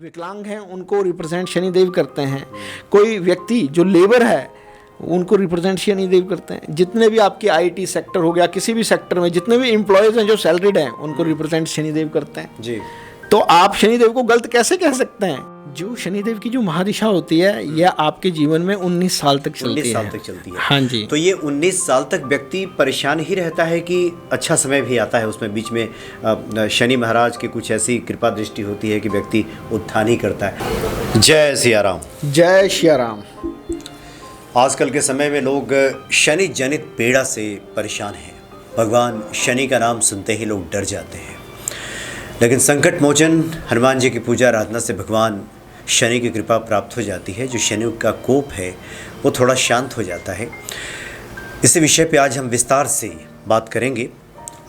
विकलांग हैं उनको रिप्रेजेंट शनिदेव करते हैं। कोई व्यक्ति जो लेबर है उनको रिप्रेजेंट शनिदेव करते हैं। जितने भी आपके आईटी सेक्टर हो गया, किसी भी सेक्टर में जितने भी एम्प्लॉयज़ हैं जो सैलरीड हैं उनको रिप्रेजेंट शनिदेव करते हैं जी। तो आप शनिदेव को गलत कैसे कह सकते हैं? जो शनिदेव की जो महादिशा होती है यह आपके जीवन में 19 साल तक चलती है। 19 साल तक चलती है। हाँ जी। तो ये 19 साल तक व्यक्ति परेशान ही रहता है कि अच्छा समय भी आता है उसमें बीच में शनि महाराज की कुछ ऐसी कृपा दृष्टि होती है कि व्यक्ति उत्थान ही करता है। जय सिया राम। जय सिया राम। आजकल के समय में लोग शनि जनित पीड़ा से परेशान हैं। भगवान शनि का नाम सुनते ही लोग डर जाते हैं, लेकिन संकट मोचन हनुमान जी की पूजा आराधना से भगवान शनि की कृपा प्राप्त हो जाती है। जो शनि का कोप है वो थोड़ा शांत हो जाता है। इसी विषय पे आज हम विस्तार से बात करेंगे।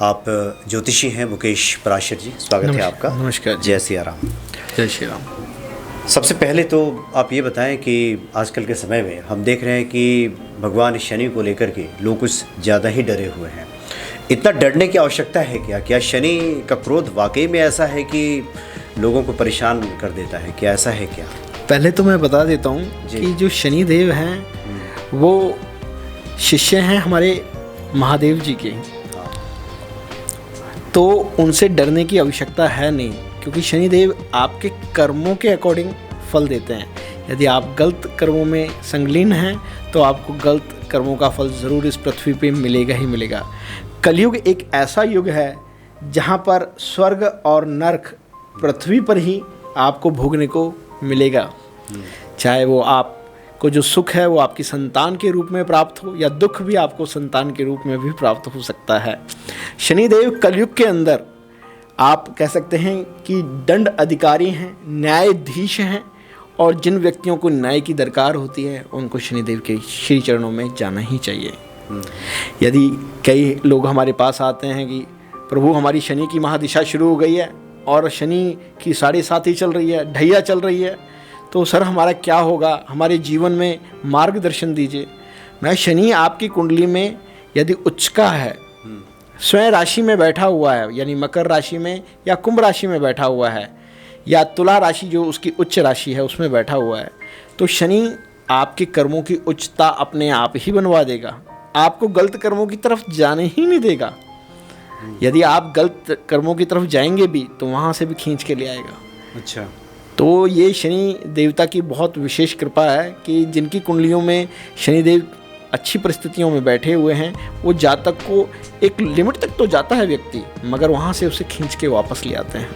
आप ज्योतिषी हैं मुकेश पराशर जी, स्वागत है आपका। नमस्कार। जय सिया राम। जय श्री राम। सबसे पहले तो आप ये बताएं कि आजकल के समय में हम देख रहे हैं कि भगवान शनि को लेकर के लोग कुछ ज़्यादा ही डरे हुए हैं। इतना डरने की आवश्यकता है क्या? क्या शनि का क्रोध वाकई में ऐसा है कि लोगों को परेशान कर देता है? क्या ऐसा है क्या? पहले तो मैं बता देता हूँ कि जो शनिदेव हैं वो शिष्य हैं हमारे महादेव जी के, तो उनसे डरने की आवश्यकता है नहीं, क्योंकि शनिदेव आपके कर्मों के अकॉर्डिंग फल देते हैं। यदि आप गलत कर्मों में संलग्न हैं तो आपको गलत कर्मों का फल ज़रूर इस पृथ्वी पे मिलेगा ही मिलेगा। कलयुग एक ऐसा युग है जहाँ पर स्वर्ग और नरक पृथ्वी पर ही आपको भोगने को मिलेगा। चाहे वो आपको जो सुख है वो आपकी संतान के रूप में प्राप्त हो, या दुख भी आपको संतान के रूप में भी प्राप्त हो सकता है। शनिदेव कलयुग के अंदर आप कह सकते हैं कि दंड अधिकारी हैं, न्यायाधीश हैं, और जिन व्यक्तियों को न्याय की दरकार होती है उनको शनिदेव के श्री चरणों में जाना ही चाहिए। यदि कई लोग हमारे पास आते हैं कि प्रभु हमारी शनि की महादिशा शुरू हो गई है और शनि की 7.5 ही चल रही है, ढैया चल रही है, तो सर हमारा क्या होगा, हमारे जीवन में मार्गदर्शन दीजिए। मैं शनि आपकी कुंडली में यदि उच्च का है, स्वयं राशि में बैठा हुआ है, यानी मकर राशि में या कुंभ राशि में बैठा हुआ है, या तुला राशि जो उसकी उच्च राशि है उसमें बैठा हुआ है, तो शनि आपके कर्मों की उच्चता अपने आप ही बनवा देगा। आपको गलत कर्मों की तरफ जाने ही नहीं देगा। यदि आप गलत कर्मों की तरफ जाएंगे भी तो वहाँ से भी खींच के ले आएगा। अच्छा। तो ये शनि देवता की बहुत विशेष कृपा है कि जिनकी कुंडलियों में शनिदेव अच्छी परिस्थितियों में बैठे हुए हैं, वो जातक को एक लिमिट तक तो जाता है व्यक्ति, मगर वहाँ से उसे खींच के वापस ले आते हैं।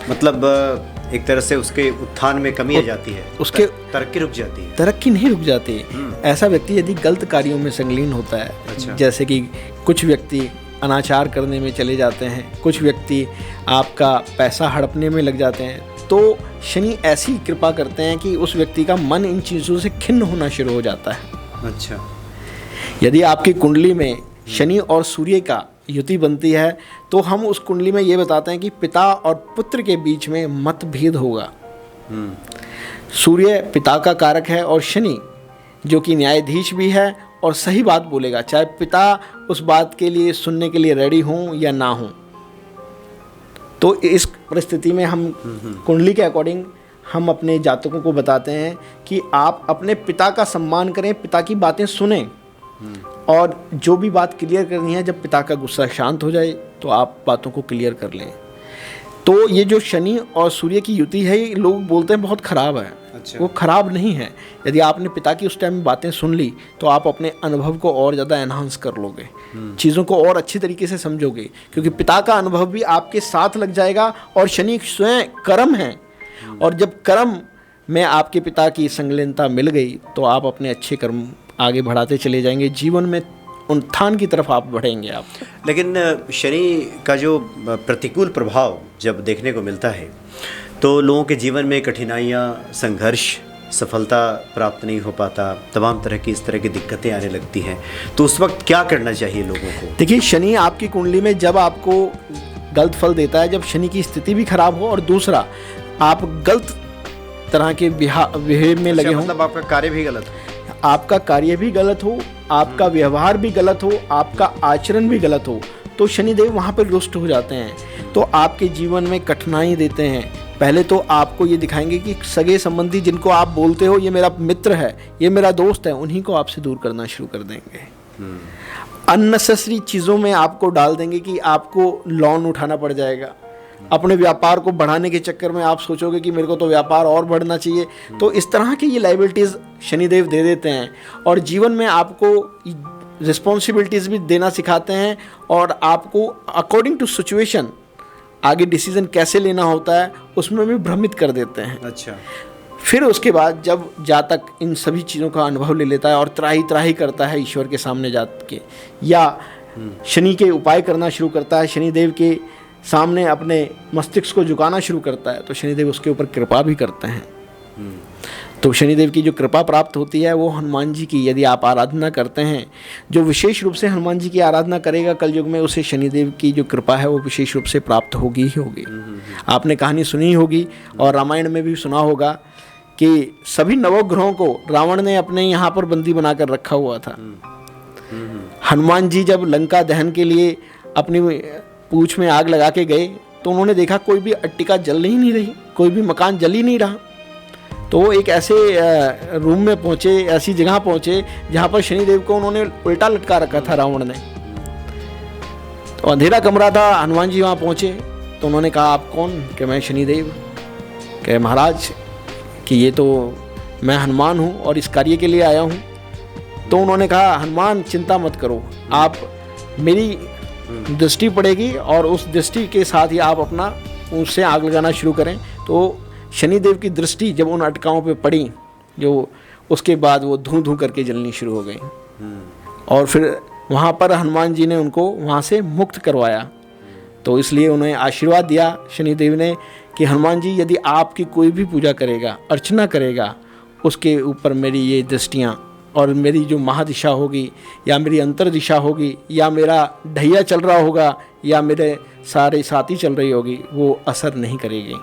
मतलब एक तरह से उसके उत्थान में कमी आ जाती है, उसके तरक्की रुक जाती है। तरक्की नहीं रुक जाती। ऐसा व्यक्ति यदि गलत कार्यों में संलग्न होता है, अच्छा। जैसे कि कुछ व्यक्ति अनाचार करने में चले जाते हैं, कुछ व्यक्ति आपका पैसा हड़पने में लग जाते हैं, तो शनि ऐसी कृपा करते हैं कि उस व्यक्ति का मन इन चीज़ों से खिन्न होना शुरू हो जाता है। अच्छा। यदि आपकी कुंडली में शनि और सूर्य का युति बनती है तो हम उस कुंडली में ये बताते हैं कि पिता और पुत्र के बीच में मतभेद होगा। सूर्य पिता का कारक है और शनि जो कि न्यायाधीश भी है और सही बात बोलेगा, चाहे पिता उस बात के लिए सुनने के लिए रेडी हों या ना हों। तो इस परिस्थिति में हम कुंडली के अकॉर्डिंग हम अपने जातकों को बताते हैं कि आप अपने पिता का सम्मान करें, पिता की बातें सुनें, और जो भी बात क्लियर करनी है जब पिता का गुस्सा शांत हो जाए तो आप बातों को क्लियर कर लें। तो ये जो शनि और सूर्य की युति है, ये लोग बोलते हैं बहुत ख़राब है। अच्छा। वो ख़राब नहीं है। यदि आपने पिता की उस टाइम बातें सुन ली तो आप अपने अनुभव को और ज़्यादा एनहांस कर लोगे, चीज़ों को और अच्छी तरीके से समझोगे, क्योंकि पिता का अनुभव भी आपके साथ लग जाएगा। और शनि स्वयं कर्म है, और जब कर्म में आपके पिता की संलग्नता मिल गई तो आप अपने अच्छे कर्म आगे बढ़ाते चले जाएंगे, जीवन में उत्थान की तरफ आप बढ़ेंगे आप। लेकिन शनि का जो प्रतिकूल प्रभाव जब देखने को मिलता है तो लोगों के जीवन में कठिनाइयाँ, संघर्ष, सफलता प्राप्त नहीं हो पाता, तमाम तरह की इस तरह की दिक्कतें आने लगती हैं, तो उस वक्त क्या करना चाहिए लोगों को? देखिए, शनि आपकी कुंडली में जब आपको गलत फल देता है, जब शनि की स्थिति भी खराब हो और दूसरा आप गलत तरह के बिहेव में लगे हों, मतलब आपका कार्य भी गलत हो, आपका कार्य भी गलत हो, आपका व्यवहार भी गलत हो, आपका आचरण भी गलत हो, तो शनिदेव वहाँ पर रुष्ट हो जाते हैं। तो आपके जीवन में कठिनाई देते हैं। पहले तो आपको ये दिखाएंगे कि सगे संबंधी जिनको आप बोलते हो ये मेरा मित्र है, ये मेरा दोस्त है, उन्हीं को आपसे दूर करना शुरू कर देंगे। अननेसेसरी चीज़ों में आपको डाल देंगे कि आपको लोन उठाना पड़ जाएगा। अपने व्यापार को बढ़ाने के चक्कर में आप सोचोगे कि मेरे को तो व्यापार और बढ़ना चाहिए। तो इस तरह की ये लाइबिलिटीज़ शनिदेव दे देते हैं और जीवन में आपको रिस्पॉन्सिबिलिटीज़ भी देना सिखाते हैं और आपको अकॉर्डिंग टू सिचुएशन आगे डिसीजन कैसे लेना होता है उसमें भी भ्रमित कर देते हैं। अच्छा। फिर उसके बाद जब जातक इन सभी चीज़ों का अनुभव ले लेता है और त्राही त्राही करता है ईश्वर के सामने जात के, या शनि के उपाय करना शुरू करता है, शनिदेव के सामने अपने मस्तिष्क को झुकाना शुरू करता है, तो शनिदेव उसके ऊपर कृपा भी करते हैं। तो शनिदेव की जो कृपा प्राप्त होती है वो हनुमान जी की, यदि आप आराधना करते हैं, जो विशेष रूप से हनुमान जी की आराधना करेगा कलयुग में, उसे शनिदेव की जो कृपा है वो विशेष रूप से प्राप्त होगी ही होगी। आपने कहानी सुनी होगी और रामायण में भी सुना होगा कि सभी नवग्रहों को रावण ने अपने यहाँ पर बंदी बनाकर रखा हुआ था। हनुमान जी जब लंका दहन के लिए अपनी पूंछ में आग लगा के गए तो उन्होंने देखा कोई भी अट्टिका जल ही नहीं रही, कोई भी मकान जल ही नहीं रहा। तो वो एक ऐसे रूम में पहुँचे, ऐसी जगह पहुँचे जहाँ पर शनिदेव को उन्होंने उल्टा लटका रखा था रावण ने। तो अंधेरा कमरा था, हनुमान जी वहाँ पहुँचे तो उन्होंने कहा आप कौन? कि मैं शनिदेव। कहे महाराज कि ये तो मैं हनुमान हूँ और इस कार्य के लिए आया हूँ। तो उन्होंने कहा हनुमान चिंता मत करो, आप मेरी दृष्टि पड़ेगी और उस दृष्टि के साथ ही आप अपना उससे आग लगाना शुरू करें। तो शनिदेव की दृष्टि जब उन अटकाओं पे पड़ी, जो उसके बाद वो धूं धूं करके जलनी शुरू हो गई और फिर वहाँ पर हनुमान जी ने उनको वहाँ से मुक्त करवाया। तो इसलिए उन्हें आशीर्वाद दिया शनिदेव ने कि हनुमान जी यदि आपकी कोई भी पूजा करेगा, अर्चना करेगा, उसके ऊपर मेरी ये दृष्टियाँ और मेरी जो महादिशा होगी या मेरी अंतर दिशा होगी या मेरा ढैया चल रहा होगा या मेरे सारे साथी चल रही होगी, वो असर नहीं करेगी।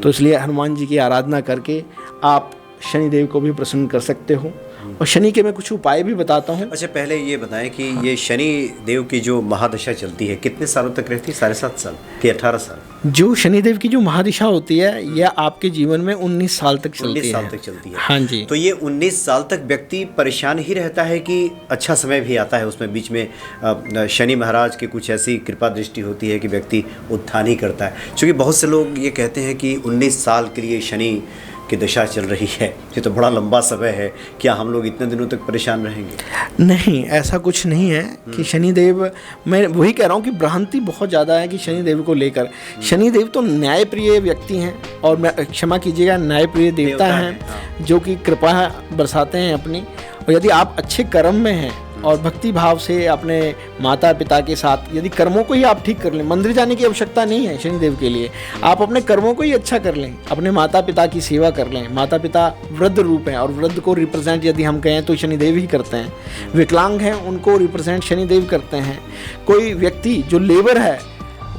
तो इसलिए हनुमान जी की आराधना करके आप शनिदेव को भी प्रसन्न कर सकते हो। और शनि के मैं कुछ उपाय भी बताता हूँ। अच्छा, पहले ये बताएं कि ये शनि देव की जो महादशा चलती है कितने सालों तक रहती है? 7.5 साल कि 18 साल? जो शनिदेव की जो महादिशा होती है यह आपके जीवन में 19 साल तक चलती है। 19 साल तक चलती है। हाँ जी। तो ये 19 साल तक व्यक्ति परेशान ही रहता है कि अच्छा समय भी आता है उसमें बीच में शनि महाराज की कुछ ऐसी कृपा दृष्टि होती है कि व्यक्ति उत्थान ही करता है? क्योंकि बहुत से लोग ये कहते हैं कि 19 साल के लिए शनि की दशा चल रही है, ये तो बड़ा लंबा समय है, क्या हम लोग इतने दिनों तक परेशान रहेंगे? नहीं, ऐसा कुछ नहीं है कि शनिदेव, मैं वही कह रहा हूँ कि भ्रांति बहुत ज़्यादा है कि शनिदेव को लेकर। शनिदेव तो न्यायप्रिय व्यक्ति हैं और मैं क्षमा कीजिएगा न्यायप्रिय देवता हैं जो कि कृपा बरसाते हैं अपनी। और यदि आप अच्छे कर्म में हैं और भक्ति भाव से अपने माता पिता के साथ यदि कर्मों को ही आप ठीक कर लें, मंदिर जाने की आवश्यकता नहीं है शनिदेव के लिए, आप अपने कर्मों को ही अच्छा कर लें, अपने माता पिता की सेवा कर लें। माता पिता वृद्ध रूप हैं और वृद्ध को रिप्रेजेंट यदि हम कहें तो शनिदेव ही करते हैं। विकलांग हैं उनको रिप्रेजेंट शनिदेव करते हैं। कोई व्यक्ति जो लेबर है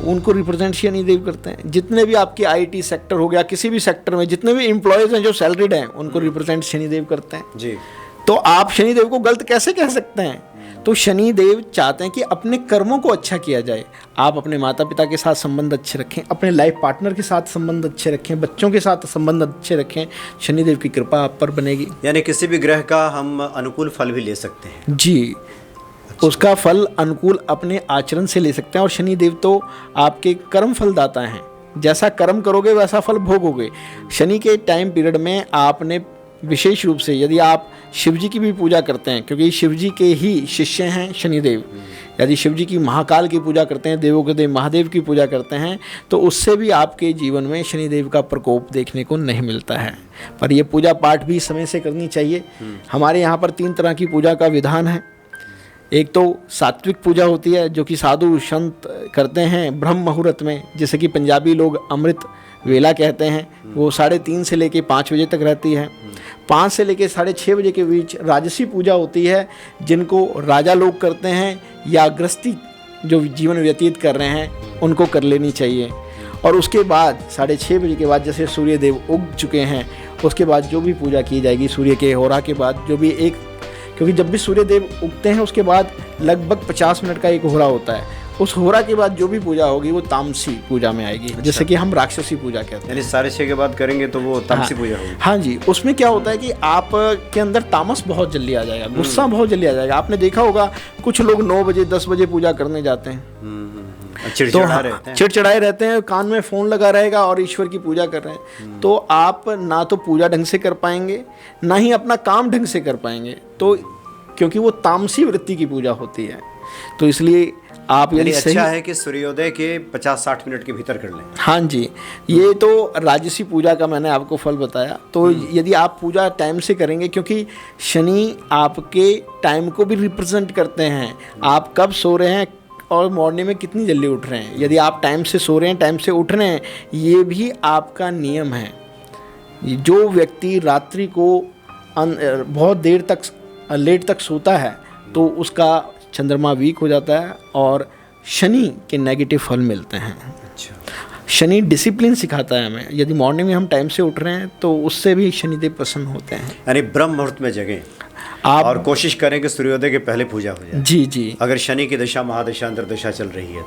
उनको रिप्रेजेंट शनिदेव करते हैं। जितने भी आपके IT सेक्टर हो गया, किसी भी सेक्टर में जितने भी एम्प्लॉयज़ हैं जो सैलरीड हैं उनको रिप्रेजेंट शनिदेव करते हैं जी। तो आप शनिदेव को गलत कैसे कह सकते हैं? तो शनिदेव चाहते हैं कि अपने कर्मों को अच्छा किया जाए। आप अपने माता पिता के साथ संबंध अच्छे रखें, अपने लाइफ पार्टनर के साथ संबंध अच्छे रखें, बच्चों के साथ संबंध अच्छे रखें, शनिदेव की कृपा आप पर बनेगी। यानी किसी भी ग्रह का हम अनुकूल फल भी ले सकते हैं जी। अच्छा। उसका फल अनुकूल अपने आचरण से ले सकते हैं और शनिदेव तो आपके कर्म फलदाता हैं। जैसा कर्म करोगे वैसा फल भोगोगे। शनि के टाइम पीरियड में आपने विशेष रूप से यदि आप शिव जी की भी पूजा करते हैं, क्योंकि शिव जी के ही शिष्य हैं शनिदेव, यदि शिव जी की महाकाल की पूजा करते हैं, देवों के देव महादेव की पूजा करते हैं, तो उससे भी आपके जीवन में शनिदेव का प्रकोप देखने को नहीं मिलता है। पर यह पूजा पाठ भी समय से करनी चाहिए। हमारे यहाँ पर 3 तरह की पूजा का विधान है। एक तो सात्विक पूजा होती है जो कि साधु संत करते हैं ब्रह्म मुहूर्त में, जैसे कि पंजाबी लोग अमृत वेला कहते हैं, वो 3:30 से लेके 5 बजे तक रहती है। 5 से लेके 6:30 बजे के बीच राजसी पूजा होती है जिनको राजा लोग करते हैं या गृहस्थी जो जीवन व्यतीत कर रहे हैं उनको कर लेनी चाहिए। और उसके बाद 6:30 बजे के बाद जैसे सूर्य देव उग चुके हैं उसके बाद जो भी पूजा की जाएगी सूर्य के होरा के बाद, जो भी एक, क्योंकि जब भी सूर्य देव उगते हैं उसके बाद लगभग 50 मिनट का एक होरा होता है। उस होरा के बाद जो भी पूजा होगी वो तामसी पूजा में आएगी, जैसे कि हम राक्षसी पूजा कहते हैं। यानी 6:30 के बाद करेंगे तो वो तामसी पूजा होगी। हाँ जी, उसमें क्या होता है कि आप के अंदर तामस बहुत जल्दी आ जाएगा, गुस्सा बहुत जल्दी आ जाएगा। आपने देखा होगा कुछ लोग 9 बजे 10 बजे पूजा करने जाते हैं, चिड़चिड़ाए रहते हैं, कान में फ़ोन लगा रहेगा और ईश्वर की पूजा कर रहे हैं। तो आप ना तो पूजा ढंग से कर पाएंगे, ना ही अपना काम ढंग से कर पाएंगे, तो क्योंकि वो तामसी वृत्ति की पूजा होती है। तो इसलिए आप यदि अच्छा है कि सूर्योदय के 50-60 मिनट के भीतर कर लें। हाँ जी, ये तो राजसी पूजा का मैंने आपको फल बताया। तो यदि आप पूजा टाइम से करेंगे, क्योंकि शनि आपके टाइम को भी रिप्रेजेंट करते हैं, आप कब सो रहे हैं और मॉर्निंग में कितनी जल्दी उठ रहे हैं। यदि आप टाइम से सो रहे हैं, टाइम से उठ रहे हैं, ये भी आपका नियम है। जो व्यक्ति रात्रि को बहुत देर तक लेट तक सोता है तो उसका चंद्रमा वीक हो जाता है और शनि के नेगेटिव फल मिलते हैं। अच्छा, शनि डिसिप्लिन सिखाता है हमें। यदि मॉर्निंग में हम टाइम से उठ रहे हैं तो उससे भी शनिदेव प्रसन्न होते हैं। यानी ब्रह्म मुहूर्त में जगें आप और कोशिश करें कि सूर्योदय के पहले पूजा हो जाए। जी जी। अगर शनि की दशा, महादशा, अंतर्दशा चल रही है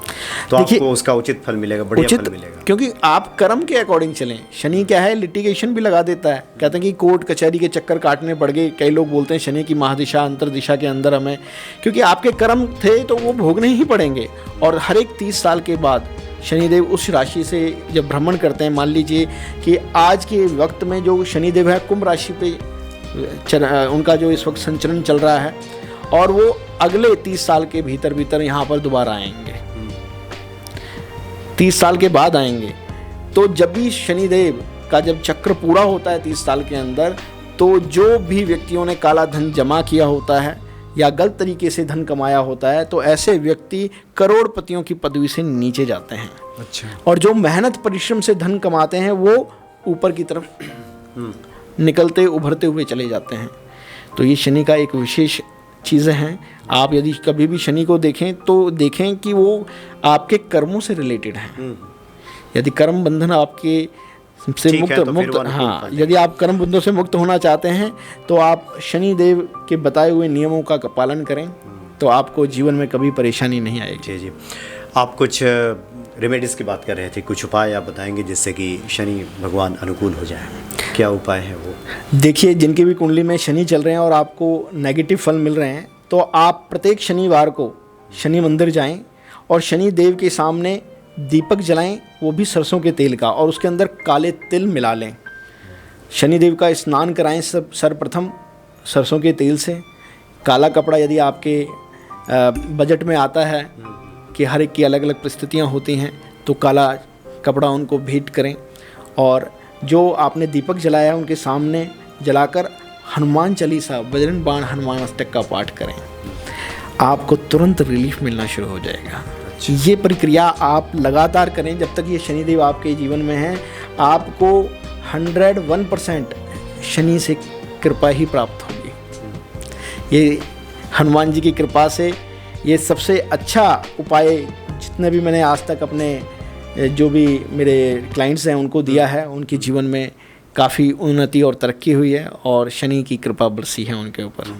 तो आपको उसका उचित फल मिलेगा, बढ़िया फल मिलेगा। क्योंकि आप कर्म के अकॉर्डिंग चलें। शनि क्या है, लिटिगेशन भी लगा देता है। कहते हैं कि कोर्ट कचहरी के चक्कर काटने पड़ गए। कई लोग बोलते हैं शनि की महादशा, अंतर्दिशा के अंदर हमें, क्योंकि आपके कर्म थे तो वो भोगने ही पड़ेंगे। और हर एक 30 साल के बाद शनिदेव उस राशि से जब भ्रमण करते हैं, मान लीजिए कि आज के वक्त में जो शनिदेव है कुंभ राशि पे उनका जो इस वक्त संचरण चल रहा है, और वो अगले 30 साल के भीतर यहाँ पर दोबारा आएंगे, 30 साल के बाद आएंगे। तो जब भी शनिदेव का जब चक्र पूरा होता है 30 साल के अंदर, तो जो भी व्यक्तियों ने काला धन जमा किया होता है या गलत तरीके से धन कमाया होता है, तो ऐसे व्यक्ति करोड़पतियों की पदवी से नीचे जाते हैं। अच्छा। और जो मेहनत परिश्रम से धन कमाते हैं वो ऊपर की तरफ निकलते उभरते हुए चले जाते हैं। तो ये शनि का एक विशेष चीज़ें हैं। आप यदि कभी भी शनि को देखें तो देखें कि वो आपके कर्मों से रिलेटेड हैं। यदि कर्म बंधन आपके से मुक्त हाँ, यदि आप कर्म बंधनों से मुक्त होना चाहते हैं तो आप शनि देव के बताए हुए नियमों का पालन करें, तो आपको जीवन में कभी परेशानी नहीं आएगी। जी जी। आप कुछ रेमेडीज़ की बात कर रहे थे, कुछ उपाय आप बताएंगे जिससे कि शनि भगवान अनुकूल हो जाए। क्या उपाय है वो? देखिए, जिनकी भी कुंडली में शनि चल रहे हैं और आपको नेगेटिव फल मिल रहे हैं, तो आप प्रत्येक शनिवार को शनि मंदिर जाएं और शनि देव के सामने दीपक जलाएं, वो भी सरसों के तेल का, और उसके अंदर काले तिल मिला लें। शनिदेव का स्नान कराएं सर्वप्रथम सरसों के तेल से। काला कपड़ा यदि आपके बजट में आता है कि हर एक की अलग अलग परिस्थितियाँ होती हैं, तो काला कपड़ा उनको भेंट करें। और जो आपने दीपक जलाया उनके सामने जलाकर हनुमान चालीसा, बजरंग बाण, हनुमान अष्टक का पाठ करें। आपको तुरंत रिलीफ मिलना शुरू हो जाएगा। ये प्रक्रिया आप लगातार करें जब तक ये शनिदेव आपके जीवन में हैं। आपको 101% शनि से कृपा ही प्राप्त होगी। ये हनुमान जी की कृपा से ये सबसे अच्छा उपाय जितने भी मैंने आज तक अपने जो भी मेरे क्लाइंट्स हैं उनको दिया है, उनके जीवन में काफ़ी उन्नति और तरक्की हुई है और शनि की कृपा बरसी है उनके ऊपर।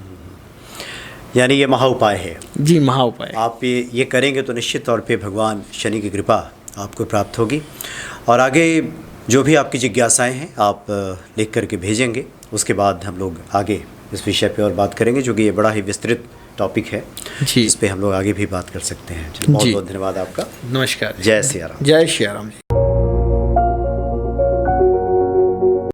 यानी ये महा उपाय है। जी, महा उपाय। आप ये करेंगे तो निश्चित तौर पे भगवान शनि की कृपा आपको प्राप्त होगी। और आगे जो भी आपकी जिज्ञासाएं हैं आप लिख करके भेजेंगे, उसके बाद हम लोग आगे इस विषय पे और बात करेंगे, जो कि ये बड़ा ही विस्तृत टॉपिक है जी, इस पे हम लोग आगे भी बात कर सकते हैं। बहुत बहुत धन्यवाद आपका। नमस्कार। जय सिया राम। जय सिया राम।